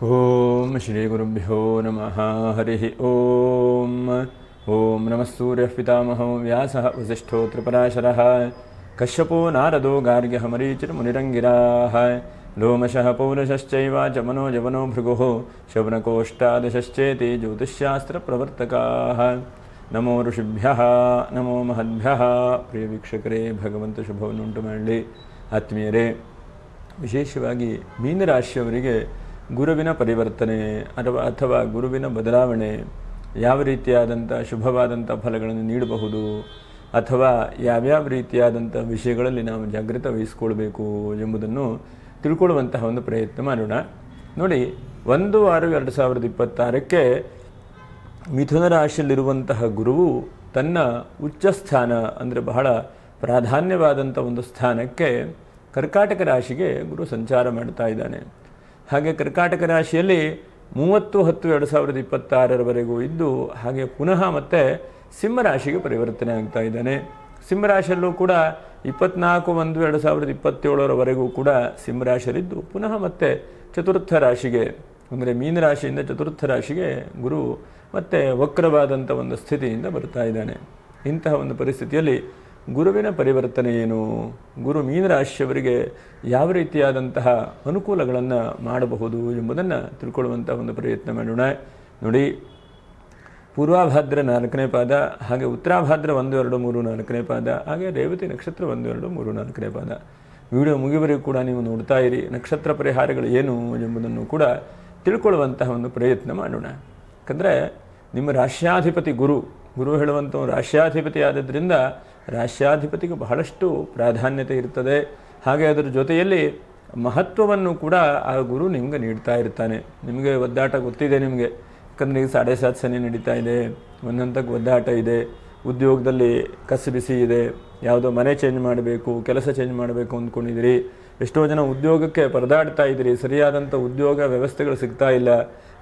ಓಂ ಶ್ರೀ ಗುರುಭ್ಯೋ ನಮಃ ಹರಿ ಓಂ. ಓಂ ನಮಃ ಸೂರ್ಯಃ ಪಿತಾಮಹೋ ವ್ಯಾಸಃ ವಸಿಷ್ಠೋ ತ್ರಿಪರಾಶರಃ ಕಶ್ಯಪೋ ನಾರದೋ ಗಾರ್ಗ್ಯಃ ಮರೀಚಿರ್ಮುನಿರಂಗಿರಾಃ ಲೋಮಶಃ ಪೌಲಶಶ್ಚೈವ ಚಮನೋ ಜವನೋ ಭೃಗುಃ ಶೌನಕೋಷ್ಟಾದಶಶ್ಚೇತಿ ಜ್ಯೋತಿಷ್ಶಾಸ್ತ್ರಪ್ರವರ್ತಕಾಃ. ನಮೋ ಋಷಿಭ್ಯಃ ನಮೋ ಮಹದ್ಭ್ಯಃ. ಪ್ರಿಯ ವೀಕ್ಷಕರೇ, ಭಗವಂತ ಶುಭವನ್ನುಂಟು ಮಾಡಲಿ. ಆತ್ಮೀಯರೇ, ವಿಶೇಷವಾಗಿ ಮೀನರಾಶಿಯವರಿಗೆ ಗುರುವಿನ ಪರಿವರ್ತನೆ ಅಥವಾ ಗುರುವಿನ ಬದಲಾವಣೆ ಯಾವ ರೀತಿಯಾದಂಥ ಶುಭವಾದಂಥ ಫಲಗಳನ್ನು ನೀಡಬಹುದು, ಅಥವಾ ಯಾವ್ಯಾವ ರೀತಿಯಾದಂಥ ವಿಷಯಗಳಲ್ಲಿ ನಾವು ಜಾಗೃತ ವಹಿಸಿಕೊಳ್ಬೇಕು ಎಂಬುದನ್ನು ತಿಳ್ಕೊಳ್ಳುವಂತಹ ಒಂದು ಪ್ರಯತ್ನ ಮಾಡೋಣ. ನೋಡಿ, 1/6/2026 ಮಿಥುನ ರಾಶಿಯಲ್ಲಿರುವಂತಹ ಗುರುವು ತನ್ನ ಉಚ್ಚ ಸ್ಥಾನ ಅಂದರೆ ಬಹಳ ಪ್ರಾಧಾನ್ಯವಾದಂಥ ಒಂದು ಸ್ಥಾನಕ್ಕೆ ಕರ್ಕಾಟಕ ರಾಶಿಗೆ ಗುರು ಸಂಚಾರ ಮಾಡ್ತಾ ಇದ್ದಾನೆ. ಹಾಗೆ ಕರ್ಕಾಟಕ ರಾಶಿಯಲ್ಲಿ 30/10/2026 ಇದ್ದು ಹಾಗೆ ಪುನಃ ಮತ್ತೆ ಸಿಂಹರಾಶಿಗೆ ಪರಿವರ್ತನೆ ಆಗ್ತಾ ಇದ್ದಾನೆ. ಸಿಂಹರಾಶಿಯಲ್ಲೂ ಕೂಡ 24/1/2027 ಕೂಡ ಸಿಂಹರಾಶಿಯಲ್ಲಿದ್ದು ಪುನಃ ಮತ್ತೆ ಚತುರ್ಥ ರಾಶಿಗೆ ಅಂದರೆ ಮೀನರಾಶಿಯಿಂದ ಚತುರ್ಥ ರಾಶಿಗೆ ಗುರು ಮತ್ತೆ ವಕ್ರವಾದಂಥ ಒಂದು ಸ್ಥಿತಿಯಿಂದ ಬರ್ತಾ ಇದ್ದಾನೆ. ಇಂತಹ ಒಂದು ಪರಿಸ್ಥಿತಿಯಲ್ಲಿ ಗುರುವಿನ ಪರಿವರ್ತನೆ ಏನು, ಗುರು ಮೀನರಾಶಿಯವರಿಗೆ ಯಾವ ರೀತಿಯಾದಂತಹ ಅನುಕೂಲಗಳನ್ನು ಮಾಡಬಹುದು ಎಂಬುದನ್ನು ತಿಳ್ಕೊಳ್ಳುವಂಥ ಒಂದು ಪ್ರಯತ್ನ ಮಾಡೋಣ. ನೋಡಿ, ಪೂರ್ವಾಭಾದ್ರ 4ನೇ ಪಾದ, ಹಾಗೆ ಉತ್ತರಾಭಾದ್ರ 1, 2, 3, 4ನೇ ಪಾದ, ಹಾಗೆ ರೇವತಿ ನಕ್ಷತ್ರ 1, 2, 3, 4ನೇ ಪಾದ. ವಿಡಿಯೋ ಮುಗಿವರೆಗೂ ಕೂಡ ನೀವು ನೋಡ್ತಾ ಇರಿ. ನಕ್ಷತ್ರ ಪರಿಹಾರಗಳು ಏನು ಎಂಬುದನ್ನು ಕೂಡ ತಿಳ್ಕೊಳ್ಳುವಂತಹ ಒಂದು ಪ್ರಯತ್ನ ಮಾಡೋಣ. ಯಾಕಂದರೆ ನಿಮ್ಮ ರಾಶ್ಯಾಧಿಪತಿ ಗುರು ಹೇಳುವಂಥ ರಾಶ್ಯಾಧಿಪತಿ ಆದದ್ರಿಂದ ರಾಶ್ಯಾಧಿಪತಿಗೆ ಬಹಳಷ್ಟು ಪ್ರಾಧಾನ್ಯತೆ ಇರ್ತದೆ. ಹಾಗೆ ಅದರ ಜೊತೆಯಲ್ಲಿ ಮಹತ್ವವನ್ನು ಕೂಡ ಆ ಗುರು ನಿಮಗೆ ನೀಡ್ತಾ ಇರ್ತಾನೆ. ನಿಮಗೆ ಒದ್ದಾಟ ಗೊತ್ತಿದೆ ನಿಮಗೆ, ಯಾಕಂದರೆ ಈಗ 7.5 ಶನಿ ನಡೀತಾ ಇದೆ, ಒಂದೊಂದಕ್ಕೆ ಒದ್ದಾಟ ಇದೆ, ಉದ್ಯೋಗದಲ್ಲಿ ಕಸಿಬಿಸಿ ಇದೆ, ಯಾವುದೋ ಮನೆ ಚೇಂಜ್ ಮಾಡಬೇಕು, ಕೆಲಸ ಚೇಂಜ್ ಮಾಡಬೇಕು ಅಂದ್ಕೊಂಡಿದ್ದೀರಿ. ಎಷ್ಟೋ ಜನ ಉದ್ಯೋಗಕ್ಕೆ ಪರದಾಡ್ತಾ ಇದ್ದೀರಿ, ಸರಿಯಾದಂಥ ಉದ್ಯೋಗ ವ್ಯವಸ್ಥೆಗಳು ಸಿಗ್ತಾ ಇಲ್ಲ,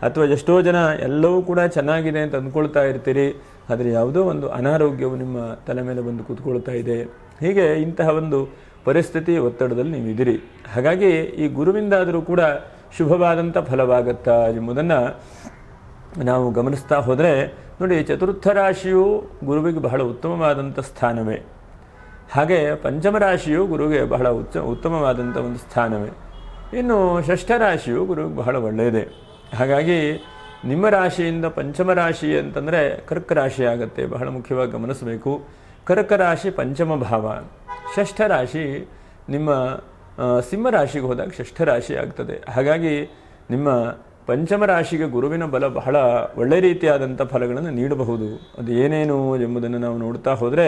ಅಥವಾ ಎಷ್ಟೋ ಜನ ಎಲ್ಲವೂ ಕೂಡ ಚೆನ್ನಾಗಿದೆ ಅಂತ ಅಂದ್ಕೊಳ್ತಾ ಇರ್ತೀರಿ, ಆದರೆ ಯಾವುದೋ ಒಂದು ಅನಾರೋಗ್ಯವು ನಿಮ್ಮ ತಲೆ ಮೇಲೆ ಬಂದು ಕೂತ್ಕೊಳ್ತಾ ಇದೆ. ಹೀಗೆ ಇಂತಹ ಒಂದು ಪರಿಸ್ಥಿತಿ ಒತ್ತಡದಲ್ಲಿ ನೀವು ಇದ್ದೀರಿ. ಹಾಗಾಗಿ ಈ ಗುರುವಿಂದಾದರೂ ಕೂಡ ಶುಭವಾದಂಥ ಫಲವಾಗತ್ತಾ ಎಂಬುದನ್ನು ನಾವು ಗಮನಿಸ್ತಾ ಹೋದರೆ, ನೋಡಿ, ಚತುರ್ಥ ರಾಶಿಯು ಗುರುವಿಗೆ ಬಹಳ ಉತ್ತಮವಾದಂಥ ಸ್ಥಾನವೇ, ಹಾಗೆ ಪಂಚಮ ರಾಶಿಯು ಗುರುವಿಗೆ ಬಹಳ ಉತ್ತಮವಾದಂಥ ಒಂದು ಸ್ಥಾನವೇ, ಇನ್ನು ಷಷ್ಠ ರಾಶಿಯು ಗುರುವಿಗೆ ಬಹಳ ಒಳ್ಳೆಯದೇ. ಹಾಗಾಗಿ ನಿಮ್ಮ ರಾಶಿಯಿಂದ ಪಂಚಮ ರಾಶಿ ಅಂತಂದರೆ ಕರ್ಕ ರಾಶಿ ಆಗುತ್ತೆ, ಬಹಳ ಮುಖ್ಯವಾಗಿ ಗಮನಿಸಬೇಕು. ಕರ್ಕ ರಾಶಿ ಪಂಚಮ ಭಾವ, ಷಷ್ಠ ರಾಶಿ ನಿಮ್ಮ ಸಿಂಹ ರಾಶಿಗೆ ಹೋದಾಗ ಷಷ್ಠ ರಾಶಿ ಆಗ್ತದೆ. ಹಾಗಾಗಿ ನಿಮ್ಮ ಪಂಚಮ ರಾಶಿಗೆ ಗುರುವಿನ ಬಲ ಬಹಳ ಒಳ್ಳೆ ರೀತಿಯಾದಂಥ ಫಲಗಳನ್ನು ನೀಡಬಹುದು. ಅದು ಏನೇನು ಎಂಬುದನ್ನು ನಾವು ನೋಡ್ತಾ ಹೋದರೆ,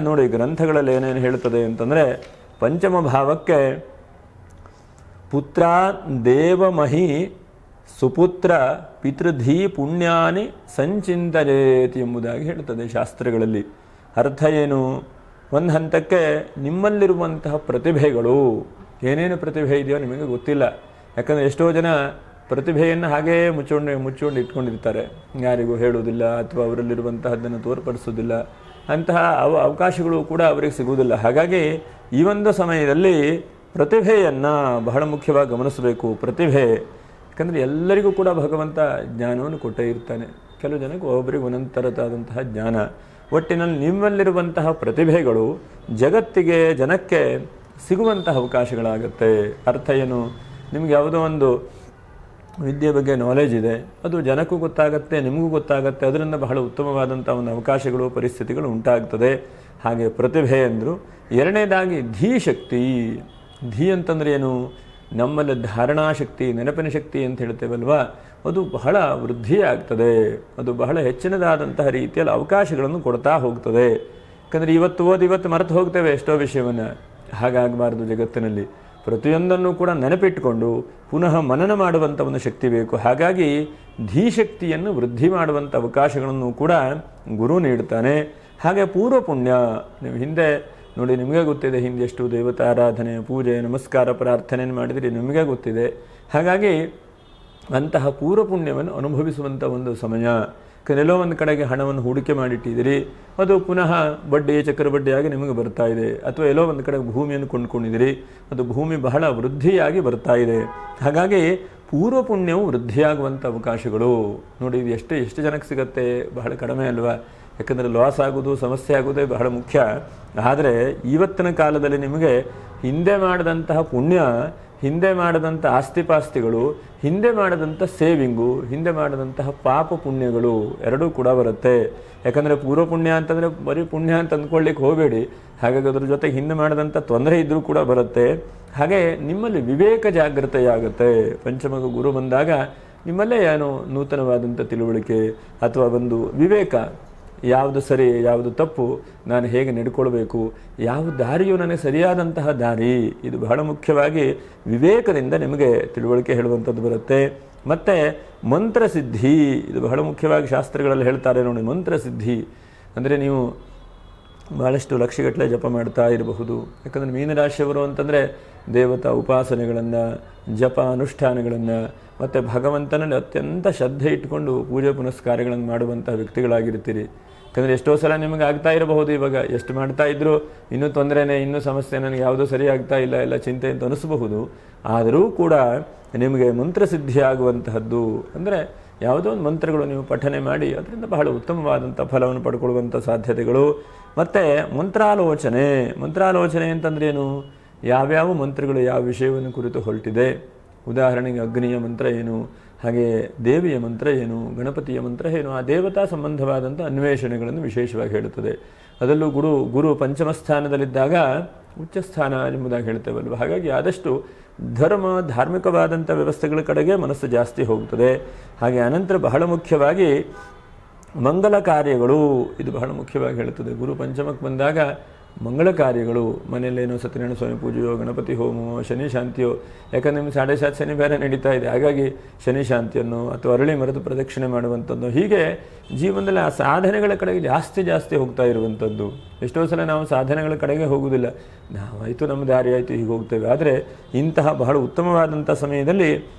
ನೋಡಿ, ಗ್ರಂಥಗಳಲ್ಲಿ ಏನೇನು ಹೇಳ್ತದೆ ಅಂತಂದರೆ, ಪಂಚಮ ಭಾವಕ್ಕೆ ಪುತ್ರ ದೇವಮಹಿ ಸುಪುತ್ರ ಪಿತೃಧೀ ಪುಣ್ಯಾನಿ ಸಂಚಿಂತಯೇತಿ ಎಂಬುದಾಗಿ ಹೇಳ್ತದೆ ಶಾಸ್ತ್ರಗಳಲ್ಲಿ. ಅರ್ಥ ಏನು? ಒಂದು ಹಂತಕ್ಕೆ ನಿಮ್ಮಲ್ಲಿರುವಂತಹ ಪ್ರತಿಭೆಗಳು, ಏನೇನು ಪ್ರತಿಭೆ ಇದೆಯೋ ನಿಮಗೆ ಗೊತ್ತಿಲ್ಲ. ಯಾಕಂದರೆ ಎಷ್ಟೋ ಜನ ಪ್ರತಿಭೆಯನ್ನು ಹಾಗೇ ಮುಚ್ಚಿಕೊಂಡು ಇಟ್ಕೊಂಡಿರ್ತಾರೆ, ಯಾರಿಗೂ ಹೇಳುವುದಿಲ್ಲ ಅಥವಾ ಅವರಲ್ಲಿರುವಂತಹದ್ದನ್ನು ತೋರ್ಪಡಿಸೋದಿಲ್ಲ. ಅಂತಹ ಅವಕಾಶಗಳು ಕೂಡ ಅವರಿಗೆ ಸಿಗುವುದಿಲ್ಲ. ಹಾಗಾಗಿ ಈ ಒಂದು ಸಮಯದಲ್ಲಿ ಪ್ರತಿಭೆಯನ್ನು ಬಹಳ ಮುಖ್ಯವಾಗಿ ಗಮನಿಸಬೇಕು. ಪ್ರತಿಭೆ, ಯಾಕಂದರೆ ಎಲ್ಲರಿಗೂ ಕೂಡ ಭಗವಂತ ಜ್ಞಾನವನ್ನು ಕೊಟ್ಟೇ ಇರ್ತಾನೆ. ಕೆಲವು ಜನಕ್ಕೆ ಒಬ್ಬರಿಗೆ ಒಂದೊಂದು ಥರದಾದಂತಹ ಜ್ಞಾನ. ಒಟ್ಟಿನಲ್ಲಿ ನಿಮ್ಮಲ್ಲಿರುವಂತಹ ಪ್ರತಿಭೆಗಳು ಜಗತ್ತಿಗೆ, ಜನಕ್ಕೆ ಸಿಗುವಂತಹ ಅವಕಾಶಗಳಾಗುತ್ತೆ. ಅರ್ಥ ಏನು? ನಿಮ್ಗೆ ಯಾವುದೋ ಒಂದು ವಿದ್ಯೆ ಬಗ್ಗೆ ನಾಲೆಜ್ ಇದೆ, ಅದು ಜನಕ್ಕೂ ಗೊತ್ತಾಗುತ್ತೆ, ನಿಮಗೂ ಗೊತ್ತಾಗುತ್ತೆ, ಅದರಿಂದ ಬಹಳ ಉತ್ತಮವಾದಂಥ ಒಂದು ಅವಕಾಶಗಳು, ಪರಿಸ್ಥಿತಿಗಳು ಉಂಟಾಗ್ತದೆ. ಹಾಗೆ ಪ್ರತಿಭೆ ಅಂದರು. ಎರಡನೇದಾಗಿ ಧೀಶಕ್ತಿ. ಧೀ ಅಂತಂದರೆ ಏನು? ನಮ್ಮಲ್ಲಿ ಧಾರಣಾಶಕ್ತಿ, ನೆನಪಿನ ಶಕ್ತಿ ಅಂತ ಹೇಳ್ತೇವಲ್ವ, ಅದು ಬಹಳ ವೃದ್ಧಿ ಆಗ್ತದೆ. ಅದು ಬಹಳ ಹೆಚ್ಚಿನದಾದಂತಹ ರೀತಿಯಲ್ಲಿ ಅವಕಾಶಗಳನ್ನು ಕೊಡ್ತಾ ಹೋಗ್ತದೆ. ಯಾಕಂದರೆ ಇವತ್ತು ಮರೆತು ಹೋಗ್ತೇವೆ ಎಷ್ಟೋ ವಿಷಯವನ್ನು. ಹಾಗಾಗಬಾರ್ದು. ಜಗತ್ತಿನಲ್ಲಿ ಪ್ರತಿಯೊಂದನ್ನು ಕೂಡ ನೆನಪಿಟ್ಟುಕೊಂಡು ಪುನಃ ಮನನ ಮಾಡುವಂಥ ಒಂದು ಶಕ್ತಿ ಬೇಕು. ಹಾಗಾಗಿ ಧೀಶಕ್ತಿಯನ್ನು ವೃದ್ಧಿ ಮಾಡುವಂಥ ಅವಕಾಶಗಳನ್ನು ಕೂಡ ಗುರು ನೀಡ್ತಾನೆ. ಹಾಗೆ ಪೂರ್ವ ಪುಣ್ಯ. ನೀವು ಹಿಂದೆ ನೋಡಿ, ನಿಮಗೆ ಗೊತ್ತಿದೆ ಹಿಂದೆ ಎಷ್ಟು ದೇವತಾರಾಧನೆ, ಪೂಜೆ, ನಮಸ್ಕಾರ, ಪ್ರಾರ್ಥನೆಯನ್ನು ಮಾಡಿದರೆ ನಿಮಗೆ ಗೊತ್ತಿದೆ. ಹಾಗಾಗಿ ಅಂತಹ ಪೂರ್ವ ಪುಣ್ಯವನ್ನು ಅನುಭವಿಸುವಂಥ ಒಂದು ಸಮಯ. ಎಲ್ಲೋ ಒಂದು ಕಡೆಗೆ ಹಣವನ್ನು ಹೂಡಿಕೆ ಮಾಡಿಟ್ಟಿದ್ದೀರಿ, ಅದು ಪುನಃ ಬಡ್ಡಿ ಚಕ್ರಬಡ್ಡಿಯಾಗಿ ನಿಮಗೆ ಬರ್ತಾ ಇದೆ. ಅಥವಾ ಎಲ್ಲೋ ಒಂದು ಕಡೆ ಭೂಮಿಯನ್ನು ಕೊಂಡ್ಕೊಂಡಿದ್ದೀರಿ, ಅದು ಭೂಮಿ ಬಹಳ ವೃದ್ಧಿಯಾಗಿ ಬರ್ತಾ ಇದೆ. ಹಾಗಾಗಿ ಪೂರ್ವ ಪುಣ್ಯವು ವೃದ್ಧಿಯಾಗುವಂಥ ಅವಕಾಶಗಳು ನೋಡಿ. ಇದು ಎಷ್ಟು ಜನಕ್ಕೆ ಸಿಗುತ್ತೆ? ಬಹಳ ಕಡಿಮೆ ಅಲ್ವಾ? ಯಾಕಂದರೆ ಲಾಸ್ ಆಗೋದು, ಸಮಸ್ಯೆ ಆಗೋದೇ ಬಹಳ ಮುಖ್ಯ. ಆದರೆ ಇವತ್ತಿನ ಕಾಲದಲ್ಲಿ ನಿಮಗೆ ಹಿಂದೆ ಮಾಡಿದಂತಹ ಪುಣ್ಯ, ಹಿಂದೆ ಮಾಡಿದಂಥ ಆಸ್ತಿಪಾಸ್ತಿಗಳು, ಹಿಂದೆ ಮಾಡಿದಂಥ ಸೇವಿಂಗು, ಹಿಂದೆ ಮಾಡಿದಂತಹ ಪಾಪ ಪುಣ್ಯಗಳು ಎರಡೂ ಕೂಡ ಬರುತ್ತೆ. ಯಾಕಂದರೆ ಪೂರ್ವ ಪುಣ್ಯ ಅಂತಂದರೆ ಬರೀ ಪುಣ್ಯ ಅಂತ ಅಂದ್ಕೊಳ್ಳಿಕ್ಕೆ ಹೋಗಬೇಡಿ. ಹಾಗಾಗಿ ಅದ್ರ ಜೊತೆಗೆ ಹಿಂದೆ ಮಾಡಿದಂಥ ತೊಂದರೆ ಇದ್ದರೂ ಕೂಡ ಬರುತ್ತೆ. ಹಾಗೆ ನಿಮ್ಮಲ್ಲಿ ವಿವೇಕ ಜಾಗೃತೆಯಾಗುತ್ತೆ. ಪಂಚಮಕ ಗುರು ಬಂದಾಗ ನಿಮ್ಮಲ್ಲೇ ಏನೋ ನೂತನವಾದಂಥ ತಿಳುವಳಿಕೆ ಅಥವಾ ಒಂದು ವಿವೇಕ, ಯಾವುದು ಸರಿ ಯಾವುದು ತಪ್ಪು, ನಾನು ಹೇಗೆ ನಡ್ಕೊಳ್ಬೇಕು, ಯಾವ ದಾರಿಯು ನನಗೆ ಸರಿಯಾದಂತಹ ದಾರಿ, ಇದು ಬಹಳ ಮುಖ್ಯವಾಗಿ ವಿವೇಕದಿಂದ ನಿಮಗೆ ತಿಳುವಳಿಕೆ ಹೇಳುವಂಥದ್ದು ಬರುತ್ತೆ. ಮತ್ತು ಮಂತ್ರಸಿದ್ಧಿ, ಇದು ಬಹಳ ಮುಖ್ಯವಾಗಿ ಶಾಸ್ತ್ರಗಳಲ್ಲಿ ಹೇಳ್ತಾರೆ ನೋಡಿ. ಮಂತ್ರಸಿದ್ಧಿ ಅಂದರೆ ನೀವು ಭಾಳಷ್ಟು ಲಕ್ಷಗಟ್ಟಲೆ ಜಪ ಮಾಡ್ತಾ ಇರಬಹುದು. ಯಾಕಂದರೆ ಮೀನರಾಶಿಯವರು ಅಂತಂದರೆ ದೇವತಾ ಉಪಾಸನೆಗಳನ್ನು, ಜಪ ಅನುಷ್ಠಾನಗಳನ್ನು ಮತ್ತು ಭಗವಂತನಲ್ಲಿ ಅತ್ಯಂತ ಶ್ರದ್ಧೆ ಇಟ್ಕೊಂಡು ಪೂಜೆ ಪುನಸ್ಕಾರಗಳನ್ನು ಮಾಡುವಂಥ ವ್ಯಕ್ತಿಗಳಾಗಿರ್ತೀರಿ. ಯಾಕಂದರೆ ಎಷ್ಟೋ ಸಲ ನಿಮಗೆ ಆಗ್ತಾ ಇರಬಹುದು, ಇವಾಗ ಎಷ್ಟು ಮಾಡ್ತಾ ಇದ್ದರೂ ಇನ್ನೂ ತೊಂದರೆನೇ, ಇನ್ನೂ ಸಮಸ್ಯೆ, ನನಗೆ ಯಾವುದೂ ಸರಿ ಆಗ್ತಾ ಇಲ್ಲ, ಎಲ್ಲ ಚಿಂತೆ ಅಂತ ಅನಿಸಬಹುದು. ಆದರೂ ಕೂಡ ನಿಮಗೆ ಮಂತ್ರಸಿದ್ಧಿ ಆಗುವಂತಹದ್ದು ಅಂದರೆ ಯಾವುದೋ ಒಂದು ಮಂತ್ರಗಳು ನೀವು ಪಠನೆ ಮಾಡಿ ಅದರಿಂದ ಬಹಳ ಉತ್ತಮವಾದಂಥ ಫಲವನ್ನು ಪಡ್ಕೊಳ್ಳುವಂಥ ಸಾಧ್ಯತೆಗಳು. ಮತ್ತು ಮಂತ್ರಾಲೋಚನೆ ಅಂತಂದ್ರೇನು? ಯಾವ್ಯಾವ ಮಂತ್ರಗಳು ಯಾವ ವಿಷಯವನ್ನು ಕುರಿತು ಹೊರಟಿದೆ. ಉದಾಹರಣೆಗೆ ಅಗ್ನಿಯ ಮಂತ್ರ ಏನು, ಹಾಗೆ ದೇವಿಯ ಮಂತ್ರ ಏನು, ಗಣಪತಿಯ ಮಂತ್ರ ಏನು, ಆ ದೇವತಾ ಸಂಬಂಧವಾದಂಥ ಅನ್ವೇಷಣೆಗಳನ್ನು ವಿಶೇಷವಾಗಿ ಹೇಳುತ್ತದೆ. ಅದರಲ್ಲೂ ಗುರು ಪಂಚಮ ಸ್ಥಾನದಲ್ಲಿದ್ದಾಗ ಉಚ್ಚ ಸ್ಥಾನ ಎಂಬುದಾಗಿ ಹೇಳ್ತೇವಲ್ವ. ಹಾಗಾಗಿ ಆದಷ್ಟು ಧಾರ್ಮಿಕವಾದಂಥ ವ್ಯವಸ್ಥೆಗಳ ಕಡೆಗೆ ಮನಸ್ಸು ಜಾಸ್ತಿ ಹೋಗ್ತದೆ. ಹಾಗೆ ಅನಂತರ ಬಹಳ ಮುಖ್ಯವಾಗಿ ಮಂಗಲ ಕಾರ್ಯಗಳು, ಇದು ಬಹಳ ಮುಖ್ಯವಾಗಿ ಹೇಳುತ್ತದೆ. ಗುರು ಪಂಚಮಕ್ಕೆ ಬಂದಾಗ ಮಂಗಳ ಕಾರ್ಯಗಳು, ಮನೆಯಲ್ಲೇನೋ ಸತ್ಯನಾರಾಯಣ ಸ್ವಾಮಿ ಪೂಜೆಯೋ, ಗಣಪತಿ ಹೋಮೋ, ಶನಿ ಶಾಂತಿಯೋ, ಯಾಕಂದರೆ ನಿಮ್ಗೆ 7.5 ಶನಿ ಬೇರೆ ನಡೀತಾ ಇದೆ. ಹಾಗಾಗಿ ಶನಿ ಶಾಂತಿಯನ್ನು ಅಥವಾ ಅರಳಿ ಮರದ ಪ್ರದಕ್ಷಿಣೆ ಮಾಡುವಂಥದ್ದು, ಹೀಗೆ ಜೀವನದಲ್ಲಿ ಆ ಸಾಧನೆಗಳ ಕಡೆಗೆ ಜಾಸ್ತಿ ಹೋಗ್ತಾ ಇರುವಂಥದ್ದು. ಎಷ್ಟೋ ಸಲ ನಾವು ಸಾಧನೆಗಳ ಕಡೆಗೆ ಹೋಗುವುದಿಲ್ಲ, ನಾವಾಯಿತು ನಮ್ಮ ದಾರಿ ಆಯಿತು ಹೀಗೆ ಹೋಗ್ತೇವೆ. ಆದರೆ ಇಂತಹ ಬಹಳ ಉತ್ತಮವಾದಂಥ ಸಮಯದಲ್ಲಿ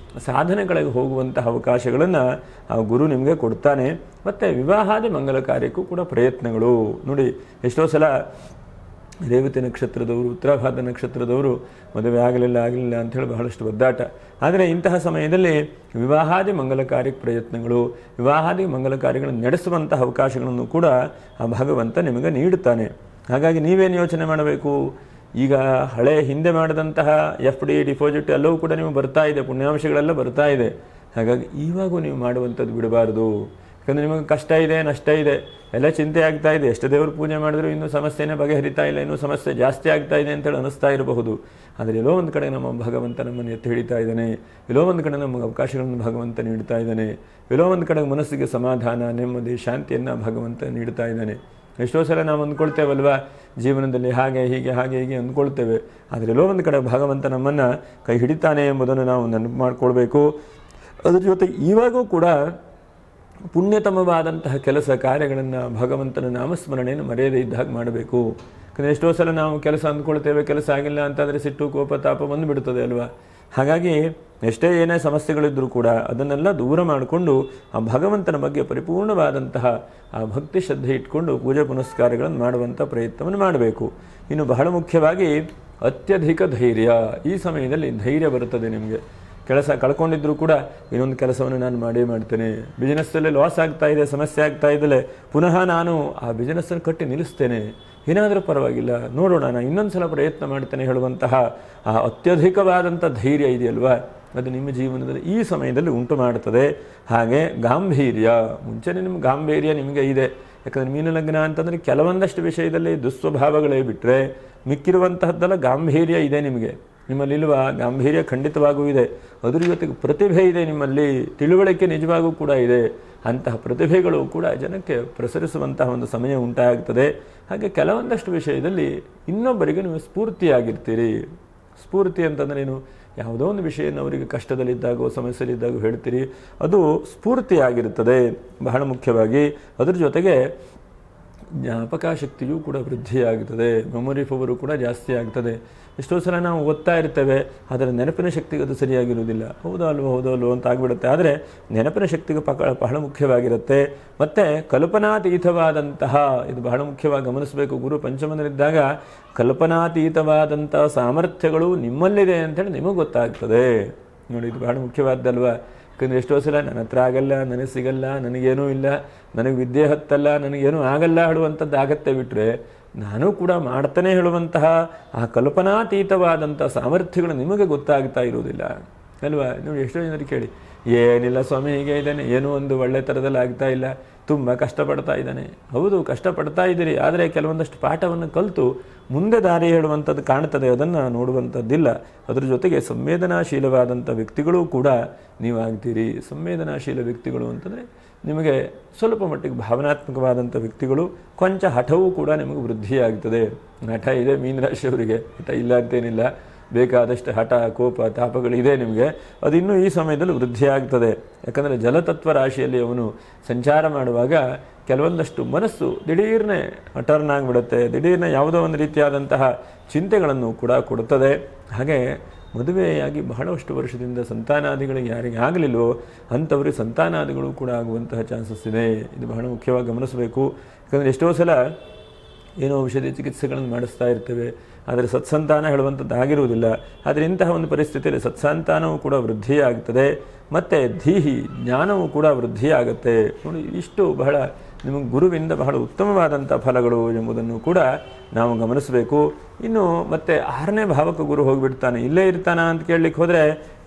ಸಾಧನೆಗಳಿಗೆ ಹೋಗುವಂತಹ ಅವಕಾಶಗಳನ್ನು ಆ ಗುರು ನಿಮಗೆ ಕೊಡ್ತಾನೆ. ಮತ್ತು ವಿವಾಹಾದಿ ಮಂಗಲ ಕಾರ್ಯಕ್ಕೂ ಕೂಡ ಪ್ರಯತ್ನಗಳು ನೋಡಿ. ಎಷ್ಟೋ ಸಲ ರೇವತಿ ನಕ್ಷತ್ರದವರು, ಉತ್ತರಾಭಾದ ನಕ್ಷತ್ರದವರು ಮದುವೆ ಆಗಲಿಲ್ಲ ಅಂಥೇಳಿ ಬಹಳಷ್ಟು ಒದ್ದಾಟ. ಆದರೆ ಇಂತಹ ಸಮಯದಲ್ಲಿ ವಿವಾಹಾದಿ ಮಂಗಲ ಕಾರ್ಯಕ್ಕೆ ಪ್ರಯತ್ನಗಳು, ವಿವಾಹಾದಿ ಮಂಗಲ ಕಾರ್ಯಗಳನ್ನು ನಡೆಸುವಂತಹ ಅವಕಾಶಗಳನ್ನು ಕೂಡ ಆ ಭಗವಂತ ನಿಮಗೆ ನೀಡುತ್ತಾನೆ. ಹಾಗಾಗಿ ನೀವೇನು ಯೋಚನೆ ಮಾಡಬೇಕು? ಈಗ ಹಿಂದೆ ಮಾಡಿದಂತಹ FD ಡಿಪಾಸಿಟ್ ಎಲ್ಲವೂ ಕೂಡ ನೀವು ಬರ್ತಾ ಇದೆ, ಪುಣ್ಯಾಂಶಗಳೆಲ್ಲ ಬರ್ತಾ ಇದೆ. ಹಾಗಾಗಿ ಇವಾಗೂ ನೀವು ಮಾಡುವಂಥದ್ದು ಬಿಡಬಾರ್ದು. ಯಾಕಂದರೆ ನಿಮಗೆ ಕಷ್ಟ ಇದೆ, ನಷ್ಟ ಇದೆ, ಎಲ್ಲ ಚಿಂತೆ ಆಗ್ತಾ ಇದೆ. ಎಷ್ಟು ದೇವರು ಪೂಜೆ ಮಾಡಿದ್ರು ಇನ್ನೂ ಸಮಸ್ಯೆನೇ ಬಗೆಹರಿತಾ ಇಲ್ಲ, ಇನ್ನೂ ಸಮಸ್ಯೆ ಜಾಸ್ತಿ ಆಗ್ತಾ ಇದೆ ಅಂತೇಳಿ ಅನಿಸ್ತಾ ಇರಬಹುದು. ಆದರೆ ಎಲ್ಲೋ ಒಂದು ಕಡೆ ನಮ್ಮ ಭಗವಂತ ನಮ್ಮನ್ನು ಎತ್ತಿ ಹಿಡಿತಾ ಇದ್ದಾನೆ, ಎಲ್ಲೋ ಒಂದು ಕಡೆ ನಮಗೆ ಅವಕಾಶಗಳನ್ನು ಭಗವಂತ ನೀಡ್ತಾ ಇದ್ದಾನೆ, ಎಲ್ಲೋ ಒಂದು ಕಡೆ ಮನಸ್ಸಿಗೆ ಸಮಾಧಾನ, ನೆಮ್ಮದಿ, ಶಾಂತಿಯನ್ನು ಭಗವಂತ ನೀಡ್ತಾ ಇದ್ದಾನೆ. ಎಷ್ಟೋ ಸಲ ನಾವು ಅಂದ್ಕೊಳ್ತೇವಲ್ವ ಜೀವನದಲ್ಲಿ ಹಾಗೆ ಹೀಗೆ ಅಂದ್ಕೊಳ್ತೇವೆ. ಆದರೆ ಎಲ್ಲೋ ಒಂದು ಕಡೆ ಭಗವಂತ ನಮ್ಮನ್ನು ಕೈ ಹಿಡಿತಾನೆ ಎಂಬುದನ್ನು ನಾವು ನೆನಪು ಮಾಡಿಕೊಳ್ಬೇಕು. ಅದ್ರ ಜೊತೆಗೆ ಇವಾಗೂ ಕೂಡ ಪುಣ್ಯತಮವಾದಂತಹ ಕೆಲಸ ಕಾರ್ಯಗಳನ್ನು, ಭಗವಂತನ ನಾಮಸ್ಮರಣೆಯನ್ನು ಮರೆಯದೇ ಇದ್ದಾಗ ಮಾಡಬೇಕು. ಯಾಕಂದರೆ ಎಷ್ಟೋ ಸಲ ನಾವು ಕೆಲಸ ಅಂದ್ಕೊಳ್ತೇವೆ, ಕೆಲಸ ಆಗಿಲ್ಲ ಅಂತಂದರೆ ಸಿಟ್ಟು, ಕೋಪ, ತಾಪ ಬಂದುಬಿಡ್ತದೆ ಅಲ್ವಾ. ಹಾಗಾಗಿ ಏನೇ ಸಮಸ್ಯೆಗಳಿದ್ದರೂ ಕೂಡ ಅದನ್ನೆಲ್ಲ ದೂರ ಮಾಡಿಕೊಂಡು ಆ ಭಗವಂತನ ಬಗ್ಗೆ ಪರಿಪೂರ್ಣವಾದಂತಹ ಆ ಭಕ್ತಿ ಶ್ರದ್ಧೆ ಇಟ್ಕೊಂಡು ಪೂಜೆ ಪುನಸ್ಕಾರಗಳನ್ನು ಮಾಡುವಂಥ ಪ್ರಯತ್ನವನ್ನು ಮಾಡಬೇಕು. ಇನ್ನು ಬಹಳ ಮುಖ್ಯವಾಗಿ ಅತ್ಯಧಿಕ ಧೈರ್ಯ. ಈ ಸಮಯದಲ್ಲಿ ಧೈರ್ಯ ಬರುತ್ತದೆ ನಿಮಗೆ. ಕೆಲಸ ಕಳ್ಕೊಂಡಿದ್ರು ಕೂಡ ಇನ್ನೊಂದು ಕೆಲಸವನ್ನು ನಾನು ಮಾಡ್ತೇನೆ. ಬಿಸ್ನೆಸ್ಸಲ್ಲಿ ಲಾಸ್ ಆಗ್ತಾ ಇದೆ, ಸಮಸ್ಯೆ ಆಗ್ತಾ ಇದ್ದಲೆ ಪುನಃ ನಾನು ಆ ಬಿಸ್ನೆಸ್ಸನ್ನು ಕಟ್ಟಿ ನಿಲ್ಲಿಸ್ತೇನೆ, ಏನಾದರೂ ಪರವಾಗಿಲ್ಲ, ನೋಡೋಣ, ನಾನು ಇನ್ನೊಂದು ಸಲ ಪ್ರಯತ್ನ ಮಾಡ್ತೇನೆ ಹೇಳುವಂತಹ ಆ ಅತ್ಯಧಿಕವಾದಂಥ ಧೈರ್ಯ ಇದೆಯಲ್ವಾ, ಅದು ನಿಮ್ಮ ಜೀವನದಲ್ಲಿ ಈ ಸಮಯದಲ್ಲಿ ಉಂಟು ಮಾಡುತ್ತದೆ. ಹಾಗೆ ಗಾಂಭೀರ್ಯ, ಮುಂಚೆನೇ ನಿಮ್ಮ ಗಾಂಭೀರ್ಯ ನಿಮಗೆ ಇದೆ. ಯಾಕಂದರೆ ಮೀನಲಗ್ನ ಅಂತಂದರೆ ಕೆಲವೊಂದಷ್ಟು ವಿಷಯದಲ್ಲಿ ದುಸ್ವಭಾವಗಳೇ ಬಿಟ್ಟರೆ ಮಿಕ್ಕಿರುವಂತಹದ್ದೆಲ್ಲ ಗಾಂಭೀರ್ಯ ಇದೆ ನಿಮ್ಮಲ್ಲಿಲ್ವ? ಗಾಂಭೀರ್ಯ ಖಂಡಿತವಾಗೂ ಇದೆ. ಅದರ ಜೊತೆಗೆ ಪ್ರತಿಭೆ ಇದೆ ನಿಮ್ಮಲ್ಲಿ, ತಿಳುವಳಿಕೆ ನಿಜವಾಗೂ ಕೂಡ ಇದೆ. ಅಂತಹ ಪ್ರತಿಭೆಗಳು ಕೂಡ ಜನಕ್ಕೆ ಪ್ರಸರಿಸುವಂತಹ ಒಂದು ಸಮಯ ಉಂಟಾಗ್ತದೆ. ಹಾಗೆ ಕೆಲವೊಂದಷ್ಟು ವಿಷಯದಲ್ಲಿ ಇನ್ನೊಬ್ಬರಿಗೆ ನೀವು ಸ್ಫೂರ್ತಿಯಾಗಿರ್ತೀರಿ. ಸ್ಫೂರ್ತಿ ಅಂತಂದ್ರೇನು? ಯಾವುದೋ ಒಂದು ವಿಷಯವನ್ನು ಅವರಿಗೆ ಕಷ್ಟದಲ್ಲಿದ್ದಾಗೋ ಸಮಸ್ಯೆಯಲ್ಲಿದ್ದಾಗೋ ಹೇಳ್ತೀರಿ, ಅದು ಸ್ಫೂರ್ತಿಯಾಗಿರುತ್ತದೆ ಬಹಳ ಮುಖ್ಯವಾಗಿ. ಅದರ ಜೊತೆಗೆ ಜ್ಞಾಪಕ ಶಕ್ತಿಯೂ ಕೂಡ ವೃದ್ಧಿಯಾಗುತ್ತದೆ, ಮೆಮೊರಿ ಪವರು ಕೂಡ ಜಾಸ್ತಿ ಆಗ್ತದೆ. ಎಷ್ಟೋ ಸಲ ನಾವು ಓದ್ತಾ ಇರ್ತೇವೆ, ಅದರ ನೆನಪಿನ ಶಕ್ತಿಗೆ ಅದು ಸರಿಯಾಗಿರುವುದಿಲ್ಲ. ಹೌದೋ ಅಲ್ವೋ ಅಂತ ಆಗಿಬಿಡುತ್ತೆ. ಆದರೆ ನೆನಪಿನ ಶಕ್ತಿಗೆ ಬಹಳ ಮುಖ್ಯವಾಗಿರುತ್ತೆ. ಮತ್ತು ಕಲ್ಪನಾತೀತವಾದಂತಹ, ಇದು ಬಹಳ ಮುಖ್ಯವಾಗಿ ಗಮನಿಸಬೇಕು. ಗುರು ಪಂಚಮದಲ್ಲಿದ್ದಾಗ ಕಲ್ಪನಾತೀತವಾದಂತಹ ಸಾಮರ್ಥ್ಯಗಳು ನಿಮ್ಮಲ್ಲಿದೆ ಅಂತೇಳಿ ನಿಮಗೆ ಗೊತ್ತಾಗ್ತದೆ. ನೋಡಿ, ಇದು ಬಹಳ ಮುಖ್ಯವಾದ್ದಲ್ವಾ? ಯಾಕಂದರೆ ಎಷ್ಟೋ ಸಲ ನನ್ನ ಹತ್ರ ಆಗಲ್ಲ, ನನಗೆ ಸಿಗಲ್ಲ, ನನಗೇನೂ ಇಲ್ಲ, ನನಗೆ ವಿದ್ಯೆ ಹತ್ತಲ್ಲ, ನನಗೇನೂ ಆಗಲ್ಲ ಹೇಳುವಂಥದ್ದು ಆಗತ್ತೆ ಬಿಟ್ಟರೆ, ನಾನು ಕೂಡ ಮಾಡ್ತಾನೆ ಹೇಳುವಂತಹ ಆ ಕಲ್ಪನಾತೀತವಾದಂಥ ಸಾಮರ್ಥ್ಯಗಳು ನಿಮಗೆ ಗೊತ್ತಾಗ್ತಾ ಇರುವುದಿಲ್ಲ ಅಲ್ವಾ? ನೋಡಿ, ಎಷ್ಟೋ ಜನರು ಕೇಳಿ, ಏನಿಲ್ಲ ಸ್ವಾಮಿ, ಹೀಗೆ ಇದ್ದಾನೆ, ಏನೂ ಒಂದು ಒಳ್ಳೆ ಥರದಲ್ಲಿ ಆಗ್ತಾ ಇಲ್ಲ, ತುಂಬ ಕಷ್ಟಪಡ್ತಾ ಇದ್ದಾನೆ. ಹೌದು, ಕಷ್ಟಪಡ್ತಾ ಇದ್ದೀರಿ, ಆದರೆ ಕೆಲವೊಂದಷ್ಟು ಪಾಠವನ್ನು ಕಲಿತು ಮುಂದೆ ದಾರಿ ಹೇಳುವಂಥದ್ದು ಕಾಣ್ತದೆ, ಅದನ್ನು ನೋಡುವಂಥದ್ದಿಲ್ಲ. ಅದರ ಜೊತೆಗೆ ಸಂವೇದನಾಶೀಲವಾದಂಥ ವ್ಯಕ್ತಿಗಳೂ ಕೂಡ ನೀವಾಗ್ತೀರಿ. ಸಂವೇದನಾಶೀಲ ವ್ಯಕ್ತಿಗಳು ಅಂತಂದರೆ ನಿಮಗೆ ಸ್ವಲ್ಪ ಮಟ್ಟಿಗೆ ಭಾವನಾತ್ಮಕವಾದಂಥ ವ್ಯಕ್ತಿಗಳು, ಕೊಂಚ ಹಠವೂ ಕೂಡ ನಿಮಗೆ ವೃದ್ಧಿಯಾಗ್ತದೆ. ಹಠ ಇದೆ ಮೀನರಾಶಿಯವರಿಗೆ, ಹಠ ಇಲ್ಲ ಅಂತೇನಿಲ್ಲ, ಬೇಕಾದಷ್ಟು ಹಠ, ಕೋಪ, ತಾಪಗಳಿದೆ ನಿಮಗೆ. ಅದು ಇನ್ನೂ ಈ ಸಮಯದಲ್ಲಿ ವೃದ್ಧಿಯಾಗ್ತದೆ. ಯಾಕಂದರೆ ಜಲತತ್ವ ರಾಶಿಯಲ್ಲಿ ಅವನು ಸಂಚಾರ ಮಾಡುವಾಗ ಕೆಲವೊಂದಷ್ಟು ಮನಸ್ಸು ದಿಢೀರ್ನೆ ಟರ್ನ್ ಆಗಿಬಿಡುತ್ತೆ, ದಿಢೀರ್ನೆ ಯಾವುದೋ ಒಂದು ರೀತಿಯಾದಂತಹ ಚಿಂತೆಗಳನ್ನು ಕೂಡ ಕೊಡುತ್ತದೆ. ಹಾಗೆ ಮದುವೆಯಾಗಿ ಬಹಳಷ್ಟು ವರ್ಷದಿಂದ ಸಂತಾನಾದಿಗಳಿಗೆ ಯಾರಿಗೆ ಆಗಲಿಲ್ಲವೋ ಅಂಥವ್ರಿಗೆ ಸಂತಾನಾದಿಗಳು ಕೂಡ ಆಗುವಂತಹ ಚಾನ್ಸಸ್ ಇದೆ. ಇದು ಬಹಳ ಮುಖ್ಯವಾಗಿ ಗಮನಿಸಬೇಕು. ಯಾಕಂದರೆ ಎಷ್ಟೋ ಸಲ ಏನೋ ಔಷಧಿ ಚಿಕಿತ್ಸೆಗಳನ್ನು ಮಾಡಿಸ್ತಾ ಇರ್ತೇವೆ, ಆದರೆ ಸತ್ಸಂತಾನ ಹೇಳುವಂಥದ್ದು ಆಗಿರುವುದಿಲ್ಲ. ಆದರೆ ಇಂತಹ ಒಂದು ಪರಿಸ್ಥಿತಿಯಲ್ಲಿ ಸತ್ಸಂತಾನವೂ ಕೂಡ ವೃದ್ಧಿಯಾಗುತ್ತದೆ, ಮತ್ತು ಧೀಹಿ ಜ್ಞಾನವೂ ಕೂಡ ವೃದ್ಧಿಯಾಗುತ್ತೆ. ನೋಡಿ, ಇಷ್ಟು ಬಹಳ ನಿಮಗೆ ಗುರುವಿಂದ ಬಹಳ ಉತ್ತಮವಾದಂಥ ಫಲಗಳು ಎಂಬುದನ್ನು ಕೂಡ ನಾವು ಗಮನಿಸಬೇಕು. ಇನ್ನು ಮತ್ತೆ 6ನೇ ಭಾವಕ್ಕೆ ಗುರು ಹೋಗಿಬಿಡ್ತಾನೆ. ಇಲ್ಲೇ ಇರ್ತಾನ ಅಂತ ಕೇಳಲಿಕ್ಕೆ ಹೋದರೆ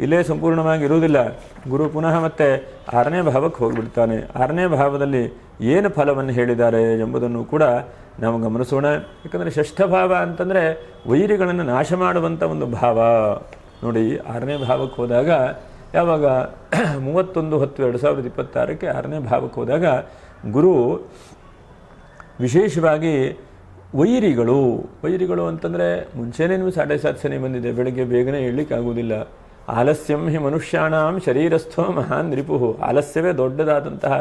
ಇಲ್ಲೇ ಸಂಪೂರ್ಣವಾಗಿ ಇರುವುದಿಲ್ಲ. ಗುರು ಪುನಃ ಮತ್ತೆ 6ನೇ ಭಾವಕ್ಕೆ ಹೋಗಿಬಿಡ್ತಾನೆ. 6ನೇ ಭಾವದಲ್ಲಿ ಏನು ಫಲವನ್ನು ಹೇಳಿದ್ದಾರೆ ಎಂಬುದನ್ನು ಕೂಡ ನಾವು ಗಮನಿಸೋಣ. ಯಾಕಂದರೆ ಷಷ್ಠ ಭಾವ ಅಂತಂದರೆ ವೈರಿಗಳನ್ನು ನಾಶ ಮಾಡುವಂಥ ಒಂದು ಭಾವ. ನೋಡಿ, 6ನೇ ಭಾವಕ್ಕೆ ಹೋದಾಗ ಯಾವಾಗ 31/10/2026ಕ್ಕೆ 6ನೇ ಭಾವಕ್ಕೆ ಹೋದಾಗ ಗುರು ವಿಶೇಷವಾಗಿ ವೈರಿಗಳು ಅಂತಂದರೆ ಮುಂಚೆನೇ ನೀವು 7:30 ಶನಿ ಬಂದಿದೆ, ಬೆಳಗ್ಗೆ ಬೇಗನೆ ಹೇಳಲಿಕ್ಕೆ ಆಗುವುದಿಲ್ಲ. ಆಲಸ್ಯಂ ಹಿ ಮನುಷ್ಯಾಣಾಂ ಶರೀರಸ್ಥೋ ಮಹಾನ್ ರಿಪುಹು. ಆಲಸ್ಯವೇ ದೊಡ್ಡದಾದಂತಹ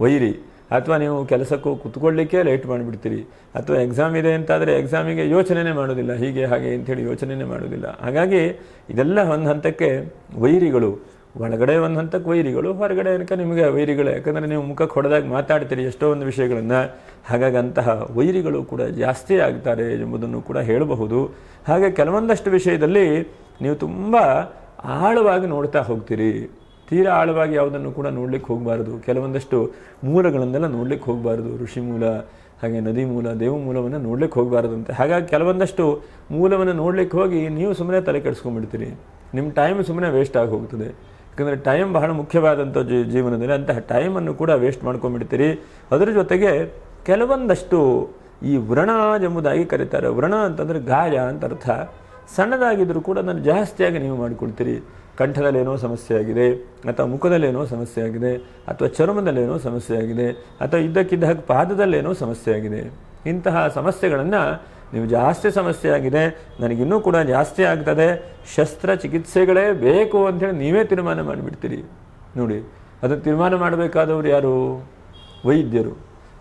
ವೈರಿ. ಅಥವಾ ನೀವು ಕೆಲಸಕ್ಕೂ ಕುತ್ಕೊಳ್ಳಿಕ್ಕೆ ಲೇಟ್ ಮಾಡಿಬಿಡ್ತೀರಿ, ಅಥವಾ ಎಕ್ಸಾಮ್ ಇದೆ ಅಂತಾದರೆ ಎಕ್ಸಾಮಿಗೆ ಯೋಚನೆನೇ ಮಾಡೋದಿಲ್ಲ, ಹೀಗೆ ಹಾಗೆ ಅಂಥೇಳಿ ಯೋಚನೆನೇ ಮಾಡೋದಿಲ್ಲ. ಹಾಗಾಗಿ ಇದೆಲ್ಲ ಒಂದು ಹಂತಕ್ಕೆ ವೈರಿಗಳು. ಒಳಗಡೆ ಒಂದು ಹಂತಕ್ಕೆ ವೈರಿಗಳು, ಹೊರಗಡೆ ಅನ್ಕ ನಿಮಗೆ ವೈರಿಗಳೇ. ಯಾಕಂದರೆ ನೀವು ಮುಖಕ್ಕೆ ಹೊಡೆದಾಗ ಮಾತಾಡ್ತೀರಿ ಎಷ್ಟೋ ಒಂದು ವಿಷಯಗಳನ್ನು. ಹಾಗಾಗಿ ಅಂತಹ ವೈರಿಗಳು ಕೂಡ ಜಾಸ್ತಿ ಆಗ್ತಾರೆ ಎಂಬುದನ್ನು ಕೂಡ ಹೇಳಬಹುದು. ಹಾಗೆ ಕೆಲವೊಂದಷ್ಟು ವಿಷಯದಲ್ಲಿ ನೀವು ತುಂಬ ಆಳವಾಗಿ ನೋಡ್ತಾ ಹೋಗ್ತೀರಿ. ತೀರಾ ಆಳವಾಗಿ ಯಾವುದನ್ನು ಕೂಡ ನೋಡ್ಲಿಕ್ಕೆ ಹೋಗಬಾರ್ದು. ಕೆಲವೊಂದಷ್ಟು ಮೂಲಗಳನ್ನೆಲ್ಲ ನೋಡ್ಲಿಕ್ಕೆ ಹೋಗಬಾರ್ದು. ಋಷಿ ಮೂಲ, ಹಾಗೆ ನದಿ ಮೂಲ, ದೇವ ಮೂಲವನ್ನು ನೋಡ್ಲಿಕ್ಕೆ ಹೋಗಬಾರ್ದಂತೆ. ಹಾಗಾಗಿ ಕೆಲವೊಂದಷ್ಟು ಮೂಲವನ್ನು ನೋಡ್ಲಿಕ್ಕೆ ಹೋಗಿ ನೀವು ಸುಮ್ಮನೆ ತಲೆ ಕೆಡಿಸ್ಕೊಂಡ್ಬಿಡ್ತೀರಿ. ನಿಮ್ಮ ಟೈಮ್ ಸುಮ್ಮನೆ ವೇಸ್ಟ್ ಆಗಿ ಹೋಗ್ತದೆ. ಯಾಕಂದರೆ ಟೈಮ್ ಬಹಳ ಮುಖ್ಯವಾದಂಥ ಜೀವನದಲ್ಲಿ ಅಂತಹ ಟೈಮನ್ನು ಕೂಡ ವೇಸ್ಟ್ ಮಾಡ್ಕೊಂಡ್ಬಿಡ್ತೀರಿ. ಅದರ ಜೊತೆಗೆ ಕೆಲವೊಂದಷ್ಟು ಈ ವ್ರಣ ಎಂಬುದಾಗಿ ಕರೀತಾರೆ. ವ್ರಣ ಅಂತಂದರೆ ಗಾಯ ಅಂತ ಅರ್ಥ. ಸಣ್ಣದಾಗಿದ್ದರೂ ಕೂಡ ಅದನ್ನು ಜಾಸ್ತಿಯಾಗಿ ನೀವು ಮಾಡಿಕೊಳ್ತೀರಿ. ಕಂಠದಲ್ಲೇನೋ ಸಮಸ್ಯೆ ಆಗಿದೆ, ಅಥವಾ ಮುಖದಲ್ಲೇನೋ ಸಮಸ್ಯೆ ಆಗಿದೆ, ಅಥವಾ ಚರ್ಮದಲ್ಲೇನೋ ಸಮಸ್ಯೆ ಆಗಿದೆ, ಅಥವಾ ಇದ್ದಕ್ಕಿದ್ದ ಹಾಗೆ ಪಾದದಲ್ಲೇನೋ ಸಮಸ್ಯೆ ಆಗಿದೆ. ಇಂತಹ ಸಮಸ್ಯೆಗಳನ್ನು ನೀವು ಜಾಸ್ತಿ ಸಮಸ್ಯೆ ಆಗಿದೆ, ನನಗಿನ್ನೂ ಕೂಡ ಜಾಸ್ತಿ ಆಗ್ತದೆ, ಶಸ್ತ್ರಚಿಕಿತ್ಸೆಗಳೇ ಬೇಕು ಅಂಥೇಳಿ ನೀವೇ ತೀರ್ಮಾನ ಮಾಡಿಬಿಡ್ತೀರಿ. ನೋಡಿ, ಅದನ್ನು ತೀರ್ಮಾನ ಮಾಡಬೇಕಾದವರು ಯಾರು? ವೈದ್ಯರು,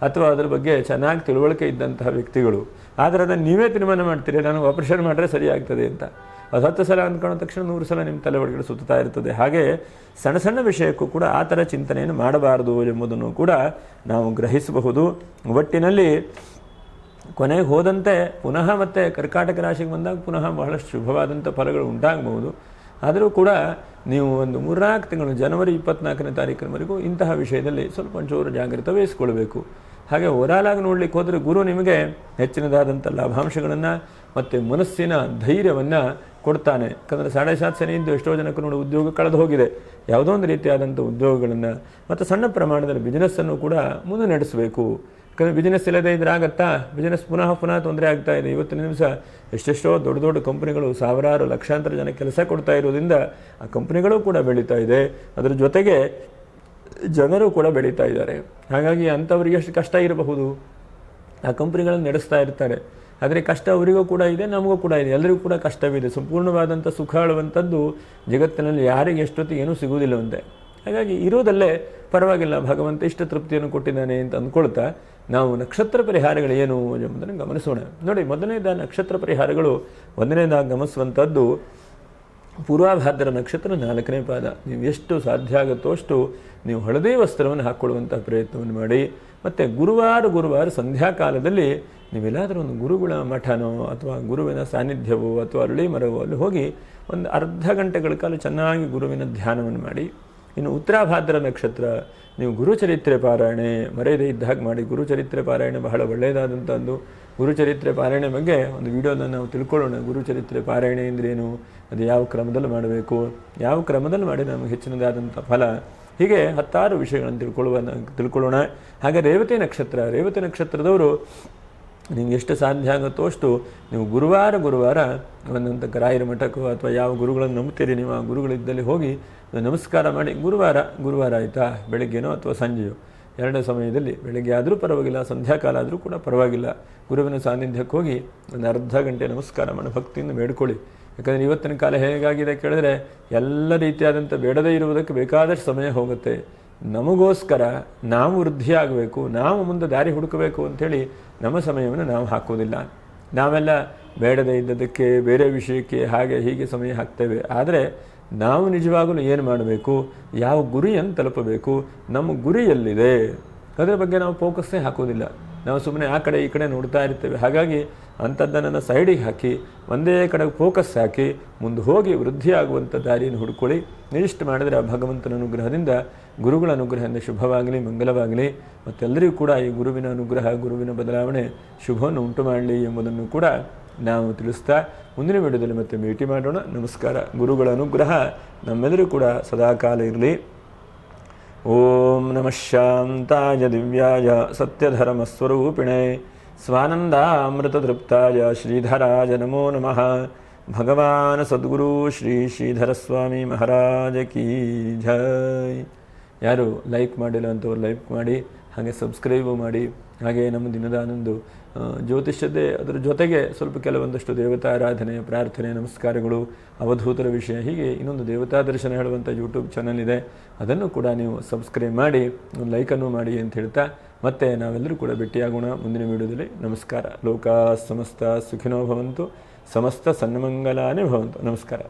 ಅಥವಾ ಅದರ ಬಗ್ಗೆ ಚೆನ್ನಾಗಿ ತಿಳುವಳಿಕೆ ಇದ್ದಂತಹ ವ್ಯಕ್ತಿಗಳು. ಆದರೆ ಅದನ್ನು ನೀವೇ ತೀರ್ಮಾನ ಮಾಡ್ತೀರಿ, ನನಗೆ ಆಪರೇಷನ್ ಮಾಡಿದ್ರೆ ಸರಿ ಆಗ್ತದೆ ಅಂತ. ಅದು 10 ಸಲ ಅಂದ್ಕೊಂಡ ತಕ್ಷಣ 100 ಸಲ ನಿಮ್ಮ ತಲೆ ಒಳಗಡೆ ಸುತ್ತಾ ಇರ್ತದೆ. ಹಾಗೆ ಸಣ್ಣ ಸಣ್ಣ ವಿಷಯಕ್ಕೂ ಕೂಡ ಆ ಥರ ಚಿಂತನೆಯನ್ನು ಮಾಡಬಾರದು ಎಂಬುದನ್ನು ಕೂಡ ನಾವು ಗ್ರಹಿಸಬಹುದು. ಒಟ್ಟಿನಲ್ಲಿ ಕೊನೆಗೆ ಹೋದಂತೆ ಪುನಃ ಮತ್ತೆ ಕರ್ಕಾಟಕ ರಾಶಿಗೆ ಬಂದಾಗ ಪುನಃ ಬಹಳಷ್ಟು ಶುಭವಾದಂಥ ಫಲಗಳು ಉಂಟಾಗಬಹುದು. ಆದರೂ ಕೂಡ ನೀವು ಒಂದು 3-4 ತಿಂಗಳು, ಜನವರಿ 24ನೇ ತಾರೀಕಿನವರೆಗೂ ಇಂತಹ ವಿಷಯದಲ್ಲಿ ಸ್ವಲ್ಪ ಒಂಚೂರು ಜಾಗ್ರತೆ ವಹಿಸಿಕೊಳ್ಬೇಕು. ಹಾಗೆ ಓವರಾಲಾಗಿ ನೋಡ್ಲಿಕ್ಕೆ ಹೋದರೆ ಗುರು ನಿಮಗೆ ಹೆಚ್ಚಿನದಾದಂಥ ಲಾಭಾಂಶಗಳನ್ನು ಮತ್ತು ಮನಸ್ಸಿನ ಧೈರ್ಯವನ್ನು ಕೊಡ್ತಾನೆ. ಯಾಕಂದರೆ 7.7 ಶನಿಯಿಂದ ಎಷ್ಟೋ ಜನಕ್ಕೆ ನೋಡಿ ಉದ್ಯೋಗ ಕಳೆದು ಹೋಗಿದೆ. ಯಾವುದೋ ಒಂದು ರೀತಿಯಾದಂಥ ಉದ್ಯೋಗಗಳನ್ನು ಮತ್ತು ಸಣ್ಣ ಪ್ರಮಾಣದಲ್ಲಿ ಬಿಸ್ನೆಸ್ಸನ್ನು ಕೂಡ ಮುಂದೆ ನಡೆಸಬೇಕು. ಯಾಕಂದರೆ ಬಿಸ್ನೆಸ್ ಇಲ್ಲದೆ ಇದ್ರೆ ಆಗತ್ತಾ? ಬಿಸ್ನೆಸ್ ಪುನಃ ತೊಂದರೆ ಆಗ್ತಾ ಇದೆ. ಇವತ್ತಿನ ದಿವಸ ಎಷ್ಟೆಷ್ಟೋ ದೊಡ್ಡ ದೊಡ್ಡ ಕಂಪ್ನಿಗಳು ಸಾವಿರಾರು ಲಕ್ಷಾಂತರ ಜನ ಕೆಲಸ ಕೊಡ್ತಾ ಇರೋದ್ರಿಂದ ಆ ಕಂಪ್ನಿಗಳು ಕೂಡ ಬೆಳೀತಾ ಇದೆ. ಅದರ ಜೊತೆಗೆ ಜನರು ಕೂಡ ಬೆಳೀತಾ ಇದ್ದಾರೆ. ಹಾಗಾಗಿ ಅಂಥವರಿಗೆ ಎಷ್ಟು ಕಷ್ಟ ಇರಬಹುದು, ಆ ಕಂಪ್ನಿಗಳನ್ನು ನಡೆಸ್ತಾ ಇರ್ತಾರೆ. ಆದರೆ ಕಷ್ಟ ಅವರಿಗೂ ಕೂಡ ಇದೆ, ನಮಗೂ ಕೂಡ ಇದೆ, ಎಲ್ಲರಿಗೂ ಕೂಡ ಕಷ್ಟವಿದೆ. ಸಂಪೂರ್ಣವಾದಂಥ ಸುಖ ಆಳುವಂಥದ್ದು ಜಗತ್ತಿನಲ್ಲಿ ಯಾರಿಗೆ ಎಷ್ಟೊತ್ತಿಗೆ ಏನೂ ಸಿಗುವುದಿಲ್ಲವಂತೆ. ಹಾಗಾಗಿ ಇರೋದಲ್ಲೇ ಪರವಾಗಿಲ್ಲ, ಭಗವಂತ ಇಷ್ಟ ತೃಪ್ತಿಯನ್ನು ಕೊಟ್ಟಿದ್ದಾನೆ ಅಂತ ಅಂದ್ಕೊಳ್ತಾ ನಾವು ನಕ್ಷತ್ರ ಪರಿಹಾರಗಳು ಏನು ಎಂಬುದನ್ನು ಗಮನಿಸೋಣ. ನೋಡಿ, ಮೊದಲನೇದ ನಕ್ಷತ್ರ ಪರಿಹಾರಗಳು, ಒಂದನೇದಾಗಿ ಗಮನಿಸುವಂಥದ್ದು ಪೂರ್ವಾಭಾದ್ರ ನಕ್ಷತ್ರ 4ನೇ ಪಾದ. ನೀವು ಎಷ್ಟು ಸಾಧ್ಯ ಆಗುತ್ತೋ ಅಷ್ಟು ನೀವು ಹಳದಿ ವಸ್ತ್ರವನ್ನು ಹಾಕ್ಕೊಳ್ಳುವಂಥ ಪ್ರಯತ್ನವನ್ನು ಮಾಡಿ. ಮತ್ತು ಗುರುವಾರ ಸಂಧ್ಯಾಕಾಲದಲ್ಲಿ ನೀವೆಲ್ಲಾದರೂ ಒಂದು ಗುರುಗಳ ಮಠನೋ ಅಥವಾ ಗುರುವಿನ ಸಾನ್ನಿಧ್ಯವೋ ಅಥವಾ ಅರಳಿ ಮರವೋ ಅಲ್ಲಿ ಹೋಗಿ ಒಂದು ಅರ್ಧ ಗಂಟೆಗಳ ಕಾಲ ಚೆನ್ನಾಗಿ ಗುರುವಿನ ಧ್ಯಾನವನ್ನು ಮಾಡಿ. ಇನ್ನು ಉತ್ತರಾಭಾದ್ರ ನಕ್ಷತ್ರ, ನೀವು ಗುರುಚರಿತ್ರೆ ಪಾರಾಯಣೆ ಮರೆಯದೇ ಇದ್ದ ಹಾಗೆ ಮಾಡಿ. ಗುರುಚರಿತ್ರೆ ಪಾರಾಯಣೆ ಬಹಳ ಒಳ್ಳೆಯದಾದಂಥದ್ದು. ಗುರುಚರಿತ್ರೆ ಪಾರಾಯಣೆ ಬಗ್ಗೆ ಒಂದು ವಿಡಿಯೋನ ನಾವು ತಿಳ್ಕೊಳ್ಳೋಣ. ಗುರುಚರಿತ್ರೆ ಪಾರಾಯಣೆ ಅಂದ್ರೇನು, ಅದು ಯಾವ ಕ್ರಮದಲ್ಲಿ ಮಾಡಬೇಕು, ಯಾವ ಕ್ರಮದಲ್ಲಿ ಮಾಡಿ ನಮಗೆ ಹೆಚ್ಚಿನದಾದಂಥ ಫಲ, ಹೀಗೆ 10 ವಿಷಯಗಳನ್ನು ತಿಳ್ಕೊಳ್ಳೋಣ. ಹಾಗೆ ರೇವತಿ ನಕ್ಷತ್ರದವರು ನೀವು ಎಷ್ಟು ಸಾಧ್ಯ ಆಗುತ್ತೋ ಅಷ್ಟು ನೀವು ಗುರುವಾರ ಒಂದಂಥ ರಾಯರ ಮಠಕ್ಕೋ ಅಥವಾ ಯಾವ ಗುರುಗಳನ್ನು ನಂಬ್ತೀರಿ ನೀವು ಆ ಗುರುಗಳಿದ್ದಲ್ಲಿ ಹೋಗಿ ನಮಸ್ಕಾರ ಮಾಡಿ. ಗುರುವಾರ ಆಯಿತಾ, ಬೆಳಗ್ಗೆನೋ ಅಥವಾ ಸಂಜೆಯೋ, 2 ಸಮಯದಲ್ಲಿ, ಬೆಳಗ್ಗೆ ಆದರೂ ಪರವಾಗಿಲ್ಲ, ಸಂಧ್ಯಾಕಾಲ ಆದರೂ ಕೂಡ ಪರವಾಗಿಲ್ಲ, ಗುರುವಿನ ಸಾನ್ನಿಧ್ಯಕ್ಕೆ ಹೋಗಿ ಒಂದು ಅರ್ಧ ಗಂಟೆ ನಮಸ್ಕಾರ ಮಾಡಿ ಭಕ್ತಿಯಿಂದ ಬೇಡ್ಕೊಳ್ಳಿ. ಯಾಕಂದರೆ ಇವತ್ತಿನ ಕಾಲ ಹೇಗಾಗಿದೆ ಕೇಳಿದ್ರೆ ಎಲ್ಲ ರೀತಿಯಾದಂಥ ಬೇಡದೇ ಇರುವುದಕ್ಕೆ ಬೇಕಾದಷ್ಟು ಸಮಯ ಹೋಗುತ್ತೆ. ನಮಗೋಸ್ಕರ ನಾವು ವೃದ್ಧಿಯಾಗಬೇಕು, ನಾವು ಮುಂದೆ ದಾರಿ ಹುಡುಕಬೇಕು ಅಂಥೇಳಿ ನಮ್ಮ ಸಮಯವನ್ನು ನಾವು ಹಾಕೋದಿಲ್ಲ. ನಾವೆಲ್ಲ ಬೇಡದೇ ಇದ್ದದಕ್ಕೆ, ಬೇರೆ ವಿಷಯಕ್ಕೆ, ಹಾಗೆ ಹೀಗೆ ಸಮಯ ಹಾಕ್ತೇವೆ. ಆದರೆ ನಾವು ನಿಜವಾಗಲೂ ಏನು ಮಾಡಬೇಕು, ಯಾವ ಗುರಿಯನ್ನು ತಲುಪಬೇಕು, ನಮ್ಮ ಗುರಿ ಎಲ್ಲಿದೆ ಅದರ ಬಗ್ಗೆ ನಾವು ಫೋಕಸ್ಸೇ ಹಾಕೋದಿಲ್ಲ. ನಾವು ಸುಮ್ಮನೆ ಆ ಕಡೆ ಈ ಕಡೆ ನೋಡ್ತಾ ಇರ್ತೇವೆ. ಹಾಗಾಗಿ ಅಂಥದ್ದನ್ನು ಸೈಡಿಗೆ ಹಾಕಿ ಒಂದೇ ಕಡೆಗೆ ಫೋಕಸ್ ಹಾಕಿ ಮುಂದೆ ಹೋಗಿ ವೃದ್ಧಿಯಾಗುವಂಥ ದಾರಿಯನ್ನು ಹುಡ್ಕೊಳ್ಳಿ. ಇಷ್ಟು ಮಾಡಿದರೆ ಆ ಭಗವಂತನ ಅನುಗ್ರಹದಿಂದ, ಗುರುಗಳ ಅನುಗ್ರಹದಿಂದ ಶುಭವಾಗಲಿ, ಮಂಗಲವಾಗಲಿ. ಮತ್ತೆಲ್ಲರಿಗೂ ಕೂಡ ಈ ಗುರುವಿನ ಅನುಗ್ರಹ, ಗುರುವಿನ ಬದಲಾವಣೆ ಶುಭವನ್ನು ಉಂಟು ಮಾಡಲಿ ಎಂಬುದನ್ನು ಕೂಡ ನಾವು ತಿಳಿಸ್ತಾ ಮುಂದಿನ ವಿಡಿಯೋದಲ್ಲಿ ಮತ್ತೆ ಭೇಟಿ ಮಾಡೋಣ. ನಮಸ್ಕಾರ. ಗುರುಗಳ ಅನುಗ್ರಹ ನಮ್ಮೆಲ್ಲರೂ ಕೂಡ ಸದಾಕಾಲ ಇರಲಿ. ಓಂ ನಮಃ ಶಾಂತಾಯ ದಿವ್ಯಾಯ ಸತ್ಯಧರ್ಮಸ್ವರೂಪಿಣೆ ಸ್ವಾನಂದಾಮೃತತೃಪ್ತಾಯ ಶ್ರೀಧರಾಯ ನಮೋ ನಮಃ. ಭಗವಾನ್ ಸದ್ಗುರು ಶ್ರೀ ಶ್ರೀಧರಸ್ವಾಮಿ ಮಹಾರಾಜ ಕೀ ಜೈ. ಯಾರು ಲೈಕ್ ಮಾಡಿಲ್ಲ ಅಂತವ್ರು ಲೈಕ್ ಮಾಡಿ, ಹಾಗೆ ಸಬ್ಸ್ಕ್ರೈಬು ಮಾಡಿ. ಹಾಗೆ ನಮ್ಮ ದಿನದಾನಂದು ಜ್ಯೋತಿಷ್ಯದ್ದೇ ಅದರ ಜೊತೆಗೆ ಸ್ವಲ್ಪ ಕೆಲವೊಂದಷ್ಟು ದೇವತಾರಾಧನೆ, ಪ್ರಾರ್ಥನೆ, ನಮಸ್ಕಾರಗಳು, ಅವಧೂತರ ವಿಷಯ, ಹೀಗೆ ಇನ್ನೊಂದು ದೇವತಾ ದರ್ಶನ ಹೇಳುವಂಥ ಯೂಟ್ಯೂಬ್ ಚಾನಲ್ ಇದೆ. ಅದನ್ನು ಕೂಡ ನೀವು ಸಬ್ಸ್ಕ್ರೈಬ್ ಮಾಡಿ, ಒಂದು ಲೈಕನ್ನು ಮಾಡಿ ಅಂತ ಹೇಳ್ತಾ ಮತ್ತೆ ನಾವೆಲ್ಲರೂ ಕೂಡ ಭೇಟಿಯಾಗೋಣ ಮುಂದಿನ ವಿಡಿಯೋದಲ್ಲಿ. ನಮಸ್ಕಾರ. ಲೋಕಾ ಸಮಸ್ತ ಸುಖಿನೋ ಭವಂತು, ಸಮಸ್ತ ಸನ್ಮಂಗಲಾನಿ ಭವಂತು. ನಮಸ್ಕಾರ.